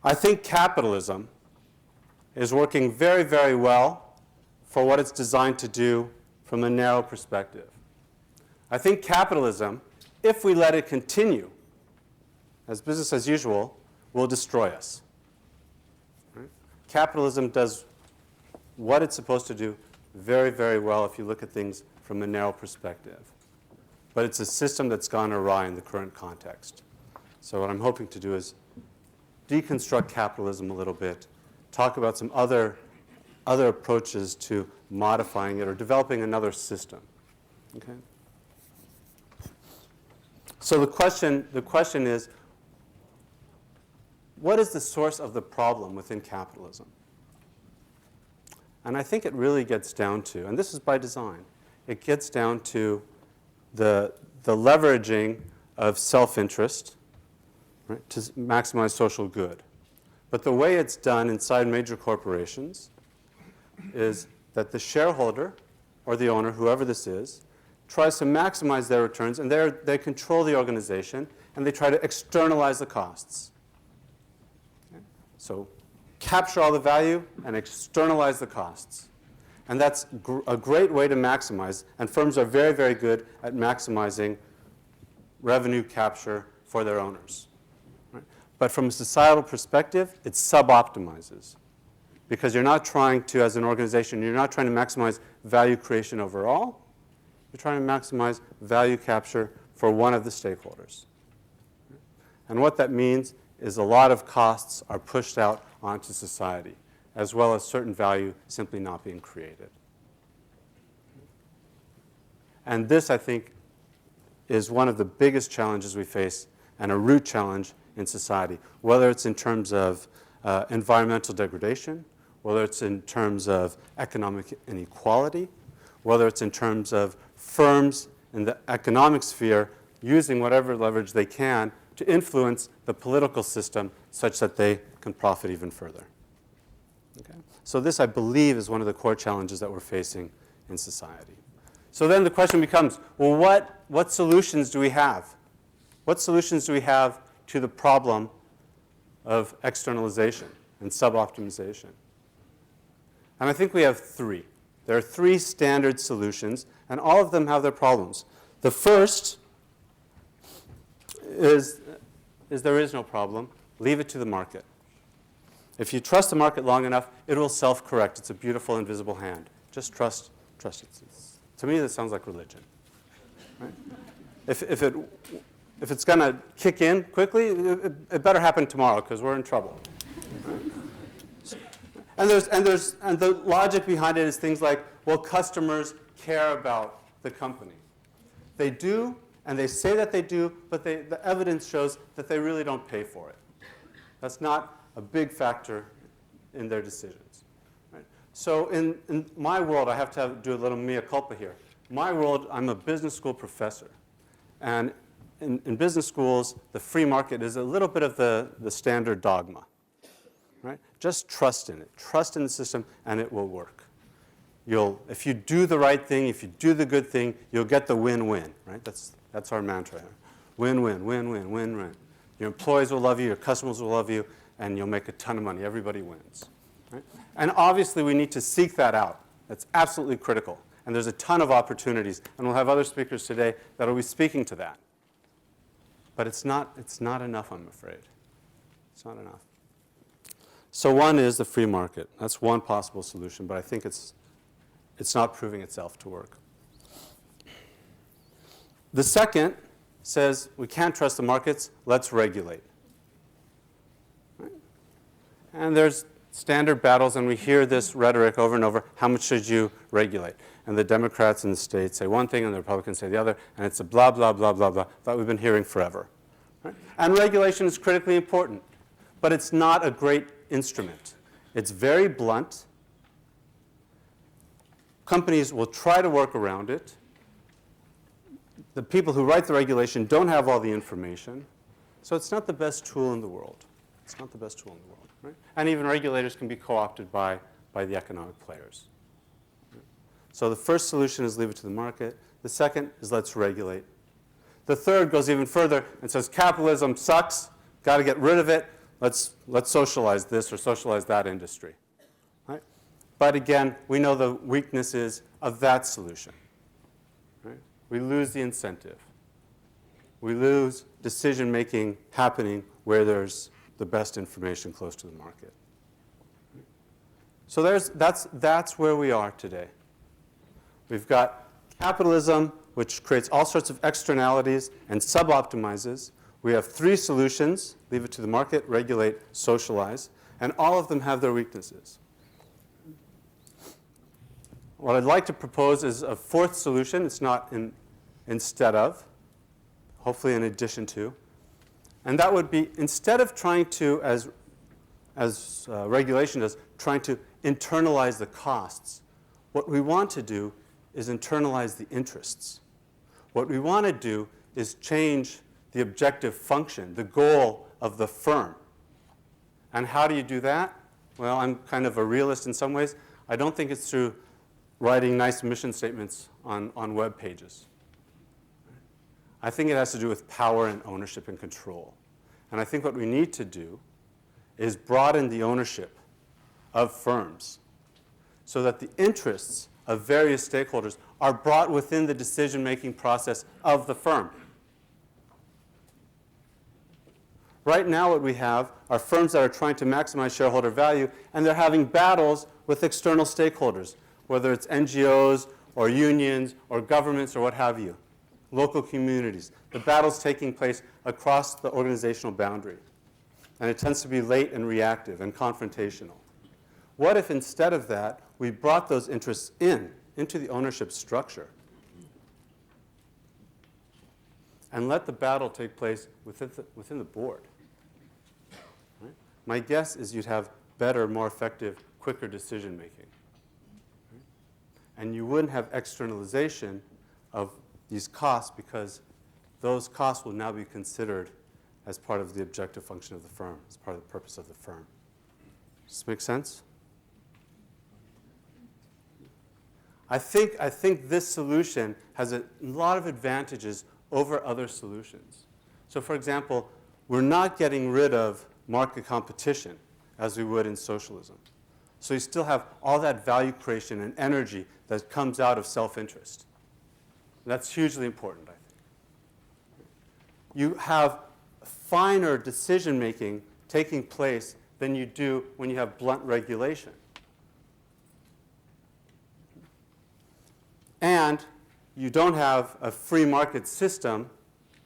I think capitalism is working very, very well for what it's designed to do from a narrow perspective. I think capitalism, if we let it continue as business as usual, will destroy us. Right? Capitalism does what it's supposed to do very, very well if you look at things from a narrow perspective. But it's a system that's gone awry in the current context. So what I'm hoping to do is deconstruct capitalism a little bit, talk about some other approaches to modifying it or developing another system. Okay? So the question is, what is the source of the problem within capitalism? And I think it really gets down to, and this is by design, it gets down to the leveraging of self-interest, right, to maximize social good. But the way it's done inside major corporations is that the shareholder or the owner, whoever this is, tries to maximize their returns, and they control the organization, and they try to externalize the costs. Okay? So capture all the value and externalize the costs. And that's a great way to maximize, and firms are very, very good at maximizing revenue capture for their owners. Right? But from a societal perspective, it suboptimizes. Because you're not trying to, as an organization, you're not trying to maximize value creation overall. You're trying to maximize value capture for one of the stakeholders. And what that means is a lot of costs are pushed out onto society, as well as certain value simply not being created. And this, I think, is one of the biggest challenges we face and a root challenge in society, whether it's in terms of environmental degradation, whether it's in terms of economic inequality, whether it's in terms of firms in the economic sphere using whatever leverage they can to influence the political system such that they can profit even further. Okay? So this, I believe, is one of the core challenges that we're facing in society. So then the question becomes, well, what solutions do we have? What solutions do we have to the problem of externalization and suboptimization? And I think we have three. There are three standard solutions, and all of them have their problems. The first is there is no problem. Leave it to the market. If you trust the market long enough, it will self-correct. It's a beautiful invisible hand. Just trust it. To me, this sounds like religion. Right? If it's going to kick in quickly, it better happen tomorrow because we're in trouble. Right? And the logic behind it is things like, well, customers care about the company. They do, and they say that they do, but the evidence shows that they really don't pay for it. That's not a big factor in their decisions. Right? So in my world, I have to do a little mea culpa here. My world, I'm a business school professor. And in business schools, the free market is a little bit of the standard dogma. Right? Just trust in it. Trust in the system, and it will work. If you do the right thing, if you do the good thing, you'll get the win-win. Right? That's our mantra. Win-win, win-win, win-win. Your employees will love you, your customers will love you, and you'll make a ton of money. Everybody wins. Right? And obviously, we need to seek that out. That's absolutely critical. And there's a ton of opportunities. And we'll have other speakers today that will be speaking to that. But it's not enough, I'm afraid. It's not enough. So one is the free market. That's one possible solution, but I think it's not proving itself to work. The second says we can't trust the markets, let's regulate. Right? And there's standard battles, and we hear this rhetoric over and over, how much should you regulate? And the Democrats in the states say one thing and the Republicans say the other, and it's a blah, blah, blah, blah, blah that we've been hearing forever. Right? And regulation is critically important, but it's not a great instrument. It's very blunt. Companies will try to work around it. The people who write the regulation don't have all the information. So it's not the best tool in the world. It's not the best tool in the world. Right? And even regulators can be co-opted by the economic players. Right? So the first solution is leave it to the market. The second is let's regulate. The third goes even further and says capitalism sucks, got to get rid of it. let's socialize this or socialize that industry. Right? But again, we know the weaknesses of that solution. Right? We lose the incentive. We lose decision-making happening where there's the best information close to the market. So that's where we are today. We've got capitalism, which creates all sorts of externalities and sub-optimizes. We have three solutions: leave it to the market, regulate, socialize, and all of them have their weaknesses. What I'd like to propose is a fourth solution. It's not instead of, hopefully in addition to. And that would be, instead of trying to, as regulation does, trying to internalize the costs, what we want to do is internalize the interests. What we want to do is change the objective function, the goal of the firm. And how do you do that? Well, I'm kind of a realist in some ways. I don't think it's through writing nice mission statements on web pages. I think it has to do with power and ownership and control. And I think what we need to do is broaden the ownership of firms so that the interests of various stakeholders are brought within the decision-making process of the firm. Right now what we have are firms that are trying to maximize shareholder value, and they're having battles with external stakeholders, whether it's NGOs or unions or governments or what have you, local communities. The battle's taking place across the organizational boundary, and it tends to be late and reactive and confrontational. What if instead of that, we brought those interests into the ownership structure and let the battle take place within the board? Right? My guess is you'd have better, more effective, quicker decision making. Right? And you wouldn't have externalization of these costs because those costs will now be considered as part of the objective function of the firm, as part of the purpose of the firm. Does this make sense? I think this solution has a lot of advantages over other solutions. So for example, we're not getting rid of market competition as we would in socialism. So you still have all that value creation and energy that comes out of self-interest. That's hugely important, I think. You have finer decision-making taking place than you do when you have blunt regulation. And you don't have a free market system,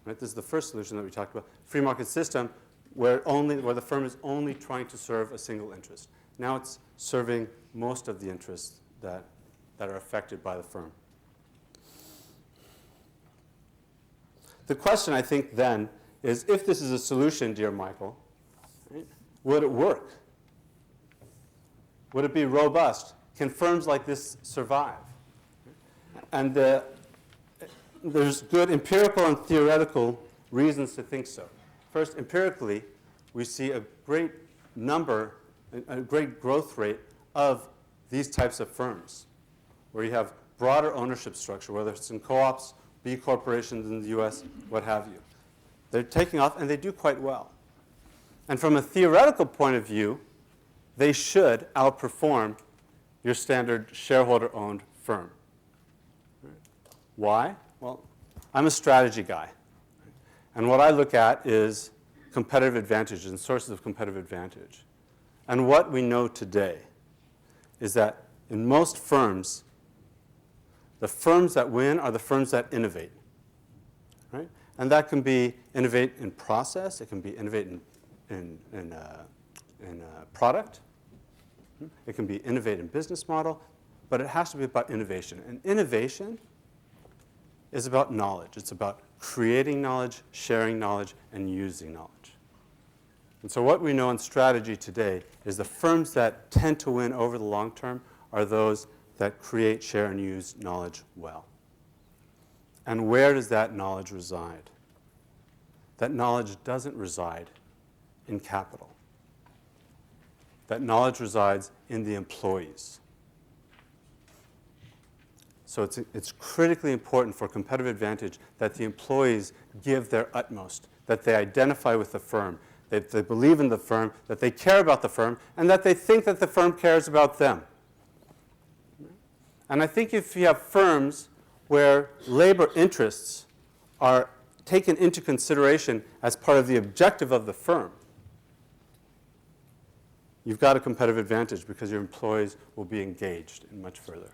right? This is the first solution that we talked about, free market system where the firm is only trying to serve a single interest. Now it's serving most of the interests that are affected by the firm. The question, I think, then, is if this is a solution, dear Michael, right, would it work? Would it be robust? Can firms like this survive? And there's good empirical and theoretical reasons to think so. First, empirically, we see a great growth rate of these types of firms, where you have broader ownership structure, whether it's in co-ops, B corporations in the US, what have you. They're taking off, and they do quite well. And from a theoretical point of view, they should outperform your standard shareholder-owned firm. Why? Well, I'm a strategy guy. And what I look at is competitive advantages and sources of competitive advantage. And what we know today is that in most firms, the firms that win are the firms that innovate. Right? And that can be innovate in process. It can be innovate in product. It can be innovate in business model. But it has to be about innovation. And innovation is about knowledge. It's about creating knowledge, sharing knowledge, and using knowledge. And so what we know in strategy today is the firms that tend to win over the long term are those that create, share, and use knowledge well. And where does that knowledge reside? That knowledge doesn't reside in capital. That knowledge resides in the employees. So it's critically important for competitive advantage that the employees give their utmost, that they identify with the firm, they believe in the firm, that they care about the firm, and that they think that the firm cares about them. And I think if you have firms where labor interests are taken into consideration as part of the objective of the firm, you've got a competitive advantage because your employees will be engaged in much further.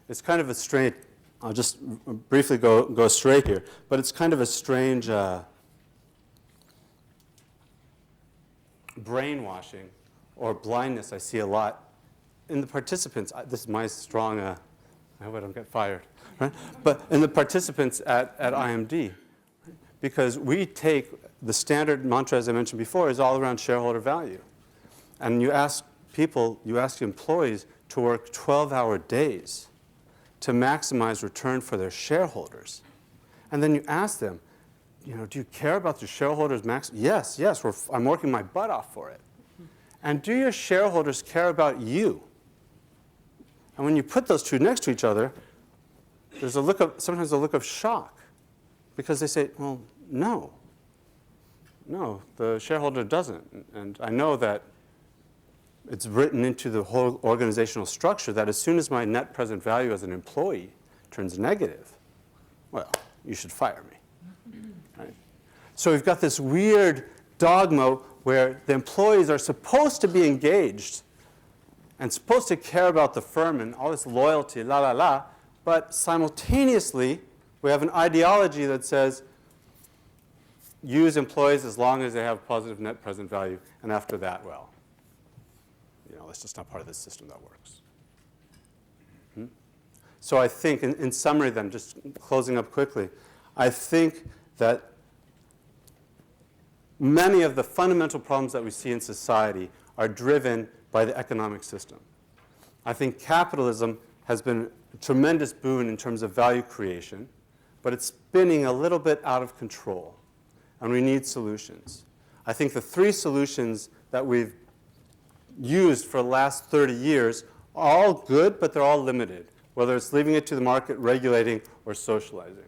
It's kind of a strange, I'll just briefly go straight here, but it's kind of a strange brainwashing or blindness I see a lot in the participants. This is my strong, I hope I don't get fired, right? But in the participants at IMD, because we take the standard mantra, as I mentioned before, is all around shareholder value. And you ask people, you ask employees to work 12-hour days to maximize return for their shareholders. And then you ask them, do you care about the shareholders' Yes, I'm working my butt off for it. And do your shareholders care about you? And when you put those two next to each other, there's sometimes a look of shock, because they say, well, no, the shareholder doesn't. And I know that it's written into the whole organizational structure that as soon as my net present value as an employee turns negative, well, you should fire me. Right? So we've got this weird dogma where the employees are supposed to be engaged and supposed to care about the firm and all this loyalty, but simultaneously we have an ideology that says use employees as long as they have positive net present value, and after that, well, that's just not part of the system that works. So I think, in summary then, just closing up quickly, I think that many of the fundamental problems that we see in society are driven by the economic system. I think capitalism has been a tremendous boon in terms of value creation, but it's spinning a little bit out of control, and we need solutions. I think the three solutions that we've used for the last 30 years are all good, but they're all limited, whether it's leaving it to the market, regulating, or socializing.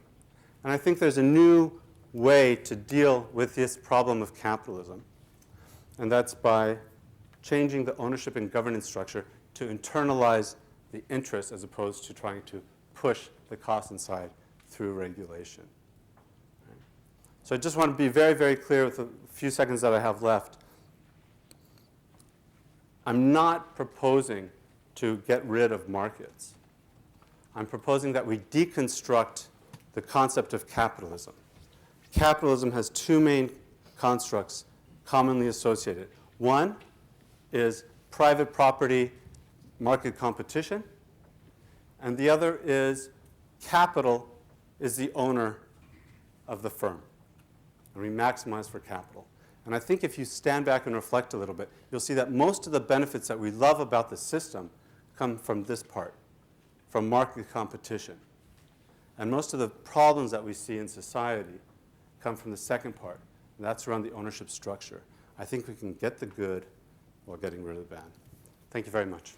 And I think there's a new way to deal with this problem of capitalism, and that's by changing the ownership and governance structure to internalize the interest as opposed to trying to push the cost inside through regulation. So I just want to be very, very clear with the few seconds that I have left. I'm not proposing to get rid of markets. I'm proposing that we deconstruct the concept of capitalism. Capitalism has two main constructs commonly associated. One is private property market competition, and the other is capital is the owner of the firm, and we maximize for capital. And I think if you stand back and reflect a little bit, you'll see that most of the benefits that we love about the system come from this part, from market competition. And most of the problems that we see in society come from the second part, and that's around the ownership structure. I think we can get the good while getting rid of the bad. Thank you very much.